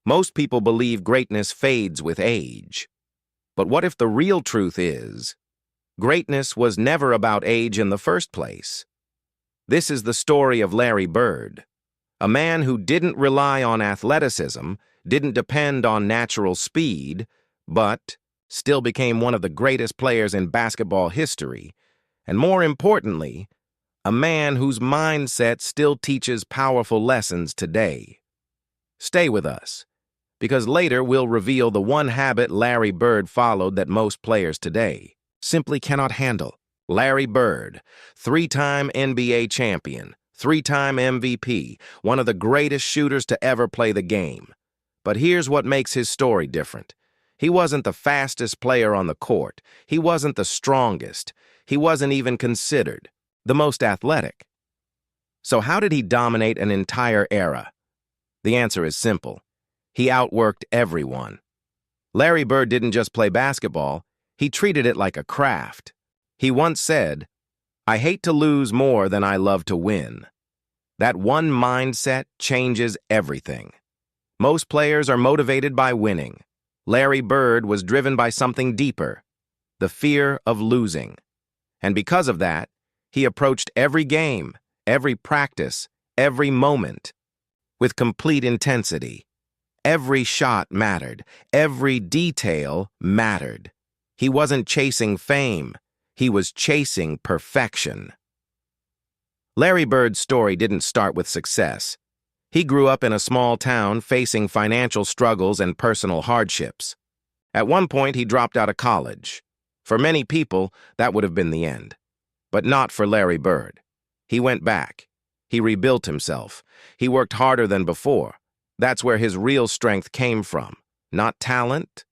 Most people believe greatness fades with age. But what if the real truth is, greatness was never about age in the first place? This is the story of Larry Bird, a man who didn't rely on athleticism, didn't depend on natural speed, but still became one of the greatest players in basketball history, and more importantly, a man whose mindset still teaches powerful lessons today. Stay with us, because later we'll reveal the one habit Larry Bird followed that most players today simply cannot handle. Larry Bird, three-time NBA champion, three-time MVP, one of the greatest shooters to ever play the game. But here's what makes his story different. He wasn't the fastest player on the court. He wasn't the strongest. He wasn't even considered the most athletic. So how did he dominate an entire era? The answer is simple. He outworked everyone. Larry Bird didn't just play basketball, he treated it like a craft. He once said, "I hate to lose more than I love to win." That one mindset changes everything. Most players are motivated by winning. Larry Bird was driven by something deeper, the fear of losing. And because of that, he approached every game, every practice, every moment with complete intensity. Every shot mattered. Every detail mattered. He wasn't chasing fame. He was chasing perfection. Larry Bird's story didn't start with success. He grew up in a small town facing financial struggles and personal hardships. At one point, he dropped out of college. For many people, that would have been the end. But not for Larry Bird. He went back. He rebuilt himself. He worked harder than before. That's where his real strength came from. Not talent,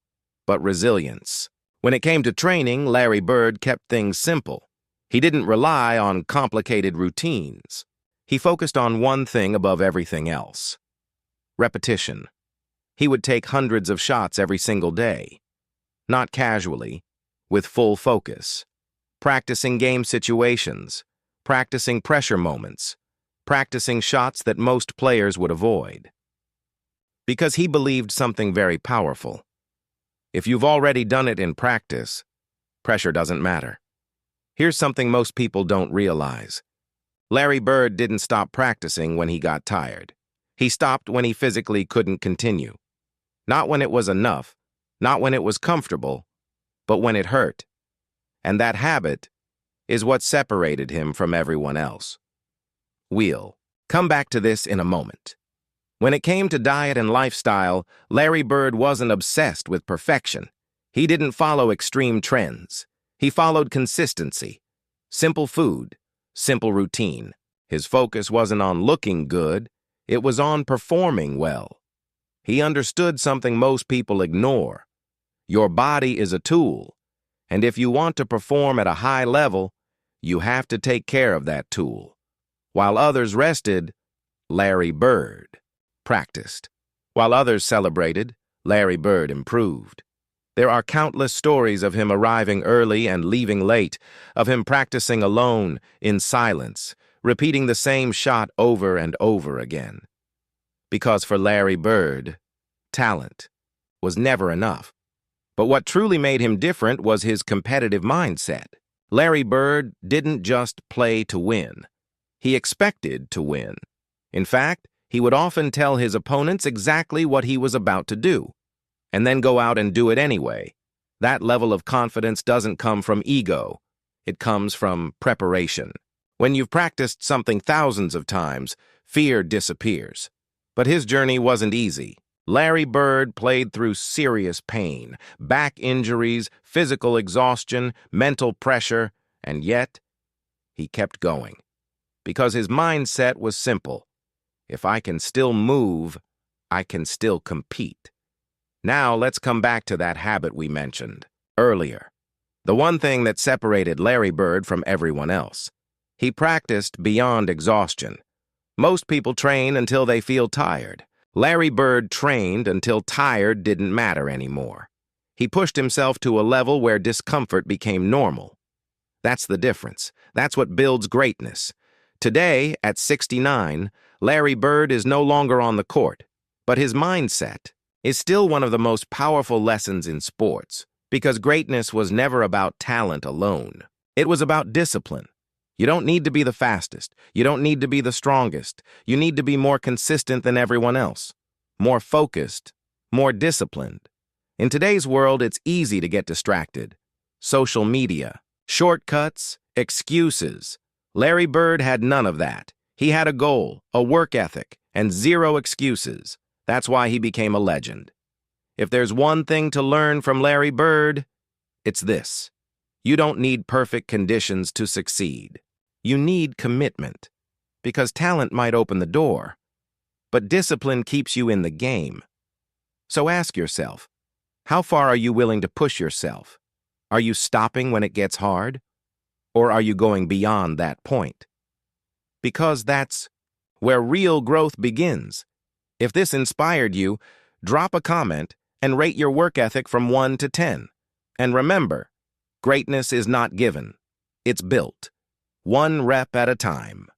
but resilience. When it came to training, Larry Bird kept things simple. He didn't rely on complicated routines. He focused on one thing above everything else: repetition. He would take hundreds of shots every single day. Not casually, with full focus. Practicing game situations, practicing pressure moments, practicing shots that most players would avoid. Because he believed something very powerful. If you've already done it in practice, pressure doesn't matter. Here's something most people don't realize. Larry Bird didn't stop practicing when he got tired. He stopped when he physically couldn't continue. Not when it was enough, not when it was comfortable, but when it hurt. And that habit is what separated him from everyone else. We'll come back to this in a moment. When it came to diet and lifestyle, Larry Bird wasn't obsessed with perfection. He didn't follow extreme trends. He followed consistency. Simple food, simple routine. His focus wasn't on looking good, it was on performing well. He understood something most people ignore. Your body is a tool, and if you want to perform at a high level, you have to take care of that tool. While others rested, Larry Bird practiced. While others celebrated, Larry Bird improved. There are countless stories of him arriving early and leaving late, of him practicing alone, in silence, repeating the same shot over and over again. Because for Larry Bird, talent was never enough. But what truly made him different was his competitive mindset. Larry Bird didn't just play to win. He expected to win. In fact, he would often tell his opponents exactly what he was about to do, and then go out and do it anyway. That level of confidence doesn't come from ego. It comes from preparation. When you've practiced something thousands of times, fear disappears. But his journey wasn't easy. Larry Bird played through serious pain, back injuries, physical exhaustion, mental pressure, and yet he kept going. Because his mindset was simple. If I can still move, I can still compete. Now let's come back to that habit we mentioned earlier. The one thing that separated Larry Bird from everyone else. He practiced beyond exhaustion. Most people train until they feel tired. Larry Bird trained until tired didn't matter anymore. He pushed himself to a level where discomfort became normal. That's the difference. That's what builds greatness. Today, at 69, Larry Bird is no longer on the court, but his mindset is still one of the most powerful lessons in sports, because greatness was never about talent alone. It was about discipline. You don't need to be the fastest. You don't need to be the strongest. You need to be more consistent than everyone else, more focused, more disciplined. In today's world, it's easy to get distracted. Social media, shortcuts, excuses. Larry Bird had none of that. He had a goal, a work ethic, and zero excuses. That's why he became a legend. If there's one thing to learn from Larry Bird, it's this. You don't need perfect conditions to succeed. You need commitment, because talent might open the door, but discipline keeps you in the game. So ask yourself, how far are you willing to push yourself? Are you stopping when it gets hard? Or are you going beyond that point? Because that's where real growth begins. If this inspired you, drop a comment and rate your work ethic from 1 to 10. And remember, greatness is not given. It's built, one rep at a time.